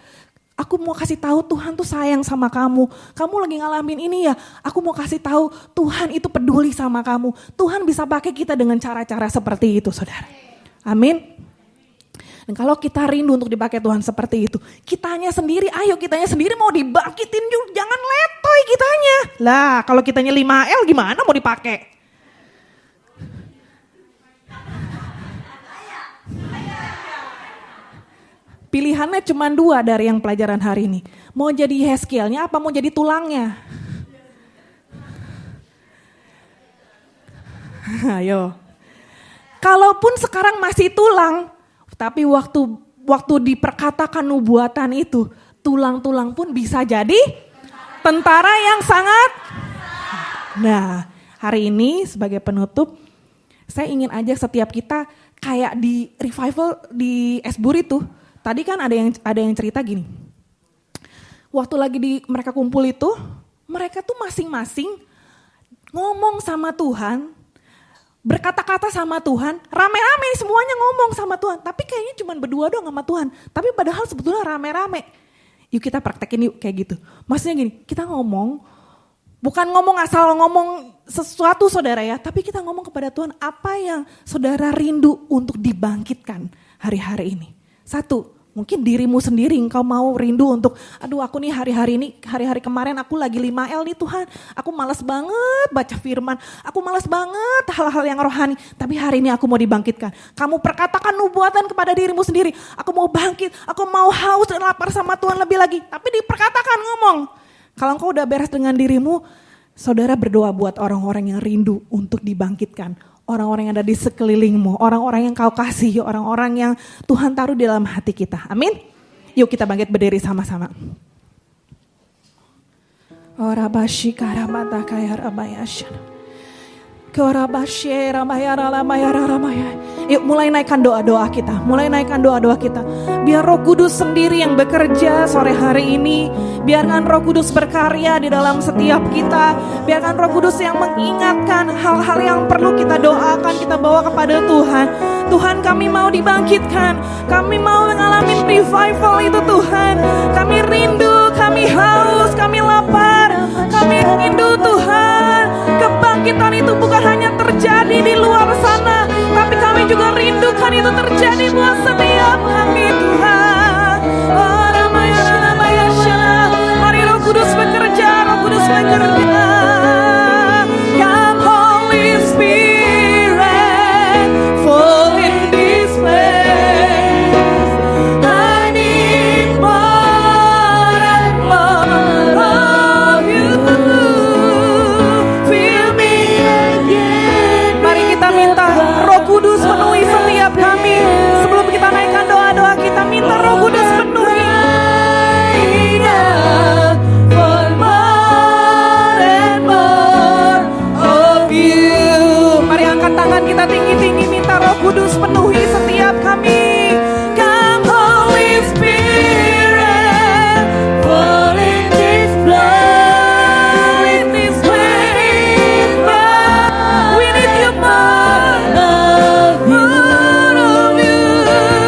Aku mau kasih tahu Tuhan tuh sayang sama kamu. Kamu lagi ngalamin ini ya. Aku mau kasih tahu Tuhan itu peduli sama kamu. Tuhan bisa pakai kita dengan cara-cara seperti itu, saudara. Amin. Dan kalau kita rindu untuk dipakai Tuhan seperti itu, kitanya sendiri mau dibangkitin juga. Jangan letoy kitanya. Lah, kalau kitanya 5L gimana mau dipakai? Pilihannya cuma 2 dari yang pelajaran hari ini. Mau jadi Yeskielnya apa mau jadi tulangnya? Ayo. Kalaupun sekarang masih tulang, tapi waktu diperkatakan nubuatan itu, tulang-tulang pun bisa jadi tentara yang sangat. Nah, hari ini sebagai penutup, saya ingin ajak setiap kita kayak di revival di Esburi tuh. Tadi kan ada yang cerita gini. Waktu lagi mereka kumpul itu, mereka tuh masing-masing ngomong sama Tuhan, berkata-kata sama Tuhan, rame-rame semuanya ngomong sama Tuhan. Tapi kayaknya cuma berdua doang sama Tuhan. Tapi padahal sebetulnya rame-rame. Yuk kita praktekin yuk kayak gitu. Maksudnya gini, kita ngomong, bukan ngomong asal ngomong sesuatu saudara ya, tapi kita ngomong kepada Tuhan apa yang saudara rindu untuk dibangkitkan hari-hari ini. 1, mungkin dirimu sendiri engkau mau rindu untuk, aduh aku nih hari-hari kemarin aku lagi 5L nih Tuhan. Aku malas banget baca firman, aku malas banget hal-hal yang rohani. Tapi hari ini aku mau dibangkitkan. Kamu perkatakan nubuatan kepada dirimu sendiri. Aku mau bangkit, aku mau haus dan lapar sama Tuhan lebih lagi. Tapi diperkatakan ngomong. Kalau engkau udah beres dengan dirimu, saudara berdoa buat orang-orang yang rindu untuk dibangkitkan. Orang-orang yang ada di sekelilingmu, orang-orang yang kau kasih, orang-orang yang Tuhan taruh di dalam hati kita. Amin. Yuk kita bangkit berdiri sama-sama. Yuk mulai naikkan doa-doa kita. Mulai naikkan doa-doa kita. Biar Roh Kudus sendiri yang bekerja sore hari ini. Biarkan Roh Kudus berkarya di dalam setiap kita. Biarkan Roh Kudus yang mengingatkan hal-hal yang perlu kita doakan, kita bawa kepada Tuhan. Tuhan, kami mau dibangkitkan. Kami mau mengalami revival itu Tuhan. Kami rindu, kami haus, kami lapar. Kami rindu Tuhan. Kebangkitan itu bukan hanya terjadi di luar sana, tapi kami juga rindukan itu terjadi buat setiap kami Tuhan. Mari Roh Kudus bekerja, Roh Kudus bekerja. Come Holy Spirit, fall in this place. I need more and more of you. Fill me again. Mari kita minta Roh Kudus penuhi setiap kami. Sebelum kita naikkan doa-doa kita, minta Roh Kudus penuhi. For more and more of you. Mari angkat tangan kita tinggi-tinggi, minta Roh Kudus penuhi setiap kami. Come Holy Spirit, fall in this place. We need you more of you.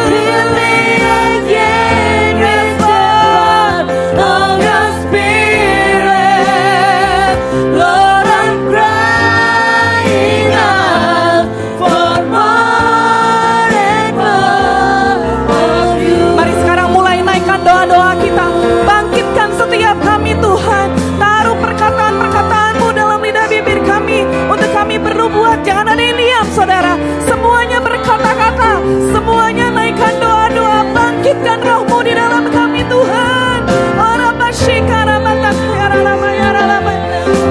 Fill me again with God of your Spirit. Lord, I'm crying out for more and more of you. Mari sekarang mulai naikkan doa-doa kita. Bangkitkan setiap kami Tuhan. Taruh perkataan-perkataan-Mu dalam lidah bibir kami. Untuk kami bernubuat, jangan ada yang diam saudara. Semuanya berkata-kata. Semuanya naikkan doa-doa. Bangkitkan Roh-Mu di dalam kami Tuhan.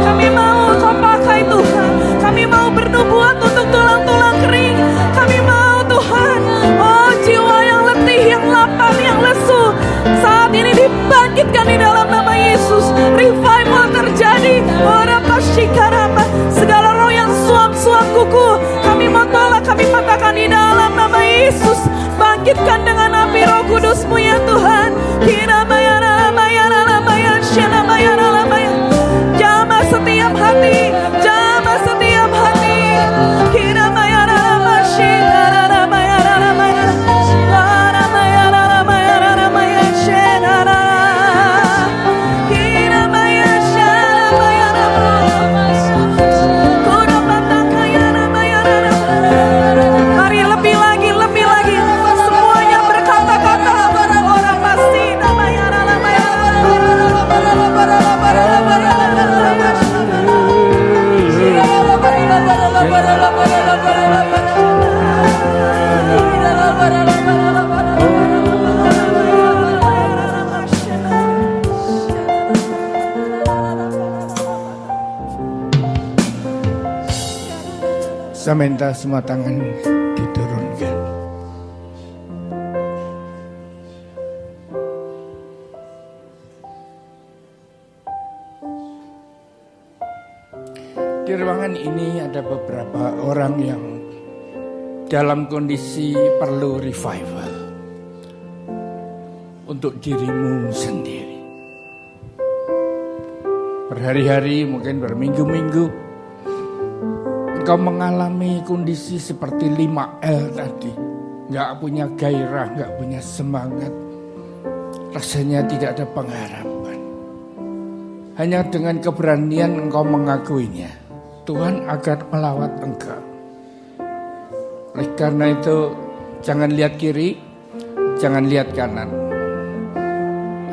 Kami mau Kau pakai Tuhan. Kami mau bernubuat untuk tulang-tulang kering. Kami mau Tuhan. Oh jiwa yang letih, yang lapar, yang lesu, saat ini dibangkitkan di dalam nama Yesus. Revival terjadi. Segala roh yang suam-suam kuku, kami mau tolak, kami patahkan di dalam nama Yesus. Bangkitkan dengan api Roh Kudus-Mu ya Tuhan. Jamah setiap hati, jamah setiap hati. Mari lebih lagi, lebih lagi. Semuanya berkata-kata. Orang pasti Saya minta semua tangan diturunkan. Di ruangan ini ada beberapa orang yang dalam kondisi perlu revival untuk dirimu sendiri. Berhari-hari, mungkin berminggu-minggu, engkau mengalami kondisi seperti 5L tadi. Gak punya gairah, gak punya semangat. Rasanya tidak ada pengharapan. Hanya dengan keberanian engkau mengakuinya, Tuhan akan melawat engkau. Oleh karena itu, jangan lihat kiri, jangan lihat kanan.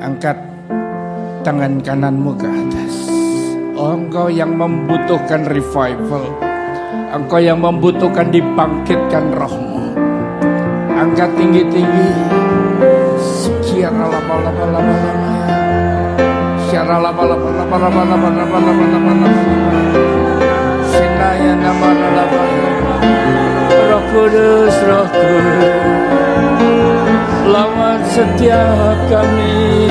Angkat tangan kananmu ke atas. Oh, engkau yang membutuhkan revival, engkau yang membutuhkan dibangkitkan rohmu. Angkat tinggi-tinggi. Sekian lama-lama. Syara lama-lama. Sinaya nama-nama. Roh Kudus, Roh Kudus, lawan setiap kami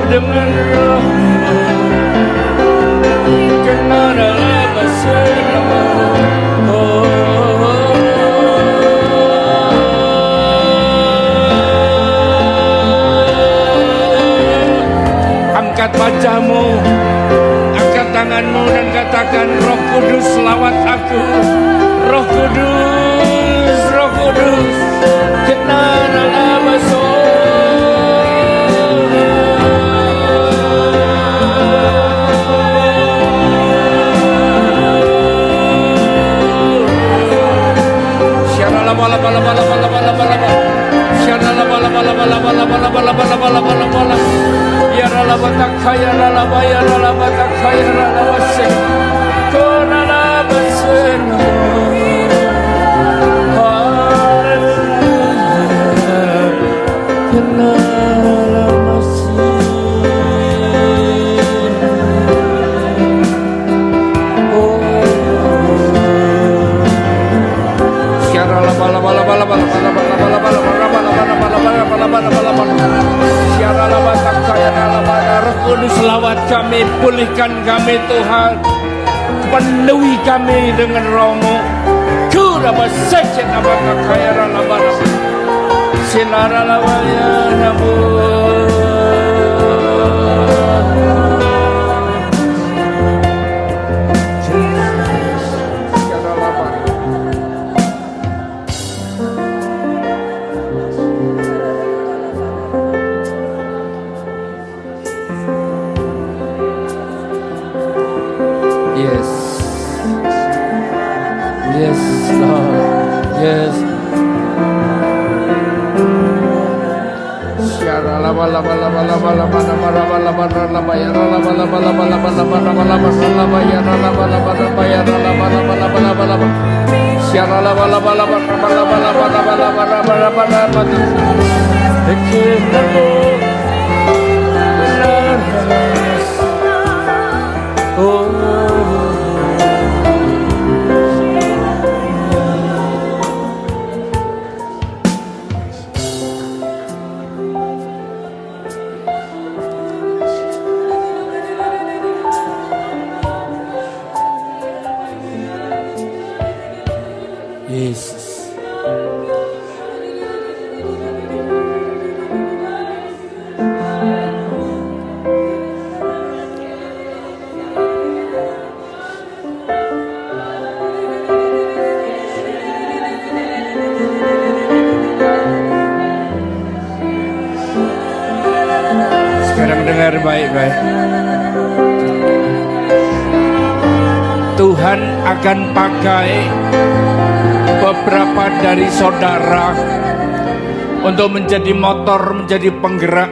dengan roh-Mu. Karena dalam wajahmu, angkat tanganmu dan katakan, Roh Kudus lawat aku, Roh Kudus, Roh Kudus, kenal masuk. Selawat kami, pulihkan kami Tuhan, penuhi kami dengan Roh-Mu. Kuraba secet abaka kaya ralabana, sinara lawaya nabu. Yes, Lord. Yes. Yesus. Sekarang dengar baik-baik. Tuhan akan pakai beberapa dari saudara untuk menjadi motor, menjadi penggerak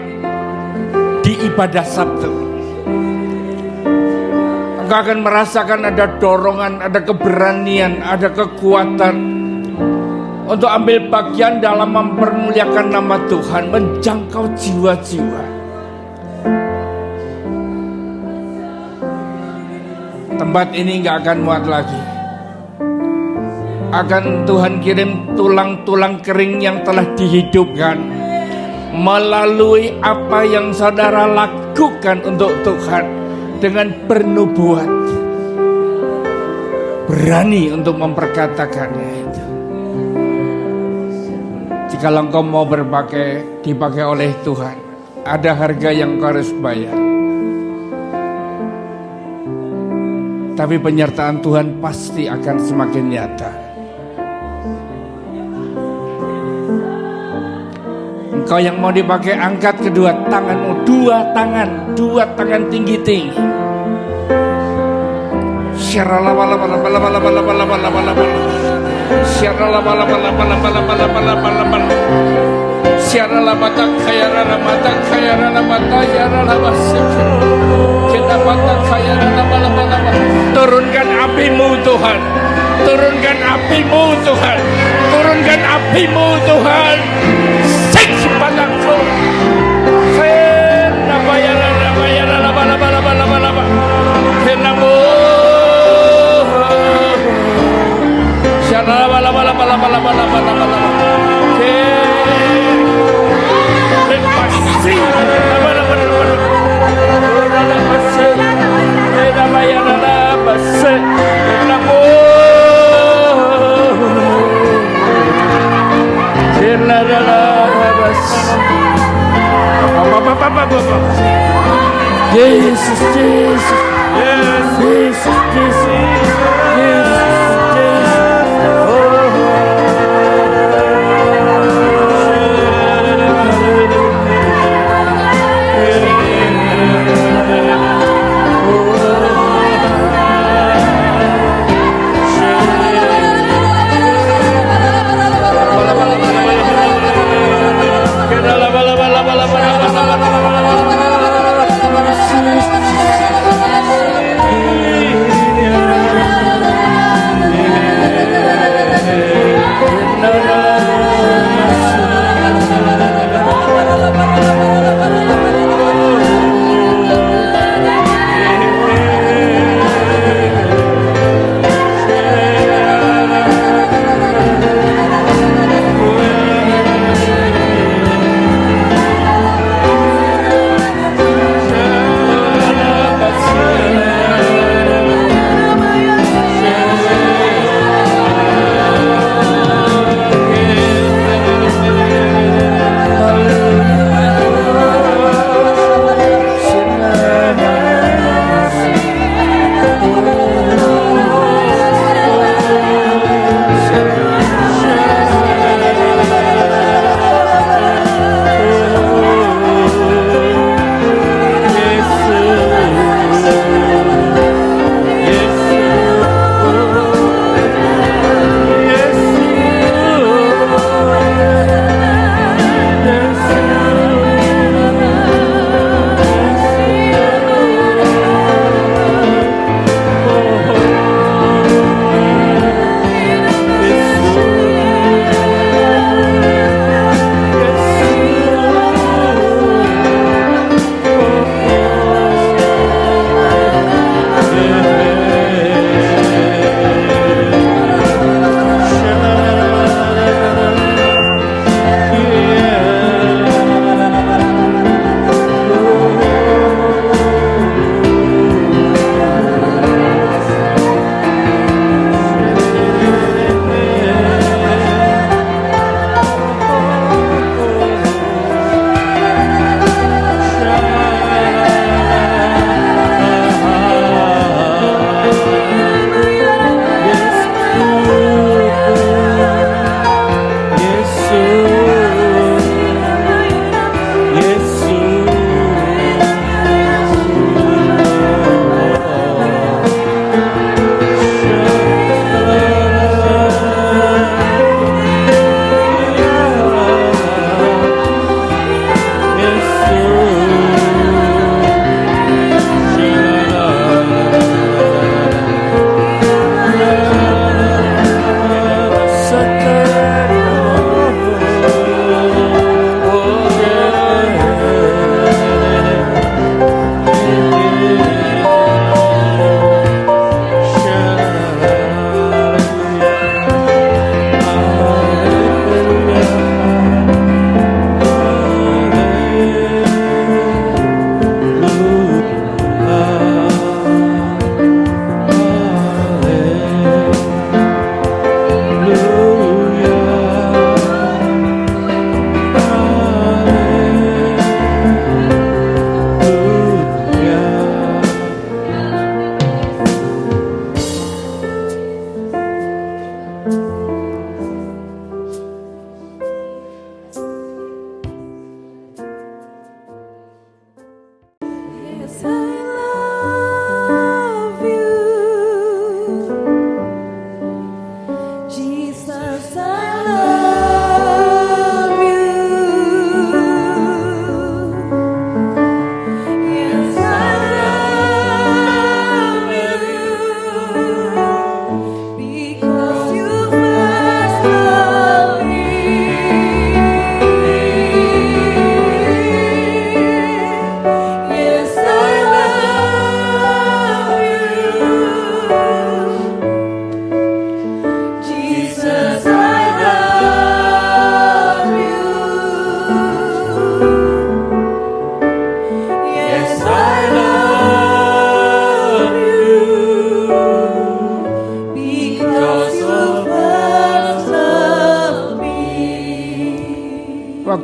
di ibadah Sabtu. Engkau akan merasakan ada dorongan, ada keberanian, ada kekuatan untuk ambil bagian dalam mempermuliakan nama Tuhan, menjangkau jiwa-jiwa. Tempat ini gak akan muat lagi. Akan Tuhan kirim tulang-tulang kering yang telah dihidupkan melalui apa yang saudara lakukan untuk Tuhan dengan bernubuat, berani untuk memperkatakannya itu. Jika engkau mau dipakai oleh Tuhan, ada harga yang kau harus bayar. Tapi penyertaan Tuhan pasti akan semakin nyata. Engkau yang mau dipakai, angkat kedua tanganmu, dua tangan tinggi-tinggi. Turunkan apimu Tuhan, turunkan apimu Tuhan, turunkan apimu Tuhan. Yesus, Yesus, Yesus, Yesus,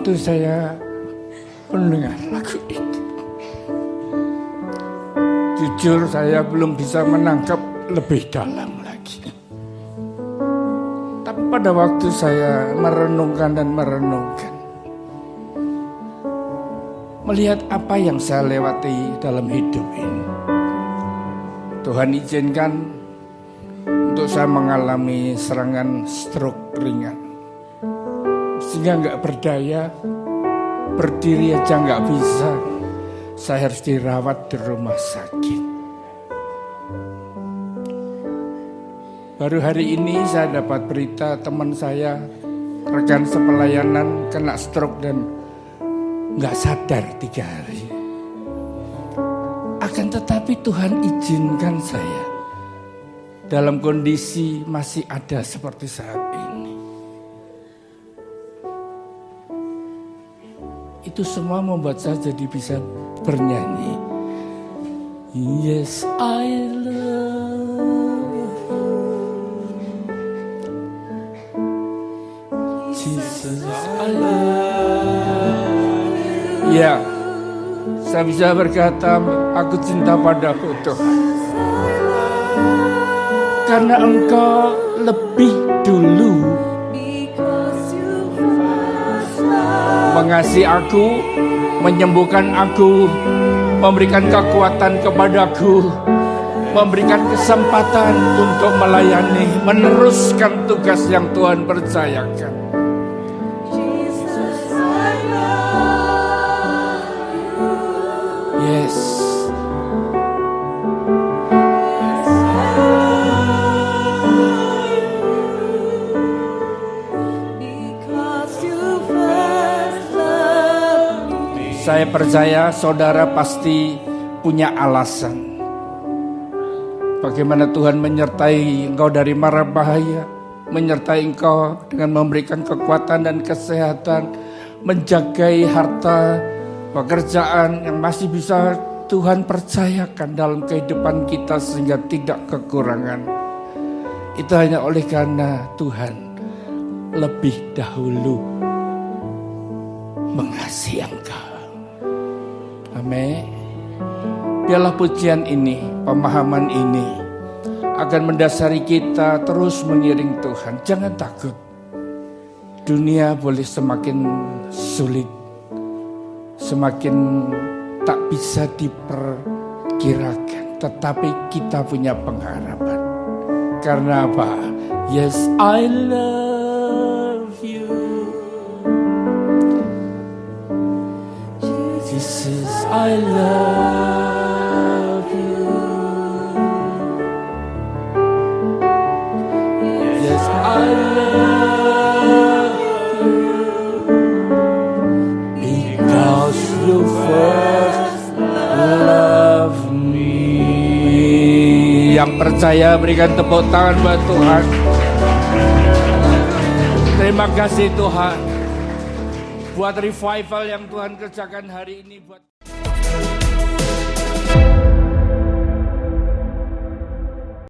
waktu saya mendengar lagu itu, Jujur saya belum bisa menangkap lebih dalam lagi. Tapi pada waktu saya merenungkan, melihat apa yang saya lewati dalam hidup ini, Tuhan izinkan untuk saya mengalami serangan stroke ringan, sehingga nggak berdaya, berdiri aja nggak bisa. Saya harus dirawat di rumah sakit. Baru hari ini saya dapat berita teman saya, rekan sepelayanan, kena stroke dan nggak sadar 3 hari. Akan tetapi Tuhan izinkan saya dalam kondisi masih ada seperti saat ini. Itu semua membuat saya jadi bisa bernyanyi. Yes, I love Jesus, I love. Ya, saya bisa berkata, aku cinta padamu Tuhan. Karena Engkau lebih dulu mengasihi aku, menyembuhkan aku, memberikan kekuatan kepadaku, memberikan kesempatan untuk melayani, meneruskan tugas yang Tuhan percayakan. Yes. Saya percaya saudara pasti punya alasan bagaimana Tuhan menyertai engkau dari mara bahaya, menyertai engkau dengan memberikan kekuatan dan kesehatan, menjagai harta, pekerjaan yang masih bisa Tuhan percayakan dalam kehidupan kita sehingga tidak kekurangan. Itu hanya oleh karena Tuhan lebih dahulu mengasihi engkau. Amin. Biarlah pujian ini, pemahaman ini akan mendasari kita terus mengiring Tuhan. Jangan takut. Dunia boleh semakin sulit, semakin tak bisa diperkirakan, tetapi kita punya pengharapan. Karena apa? Yes, I love you. Jesus, I love you. Yes, I love you. Because you first love me. Yang percaya berikan tepuk tangan buat Tuhan. Terima kasih Tuhan buat revival yang Tuhan kerjakan hari ini buat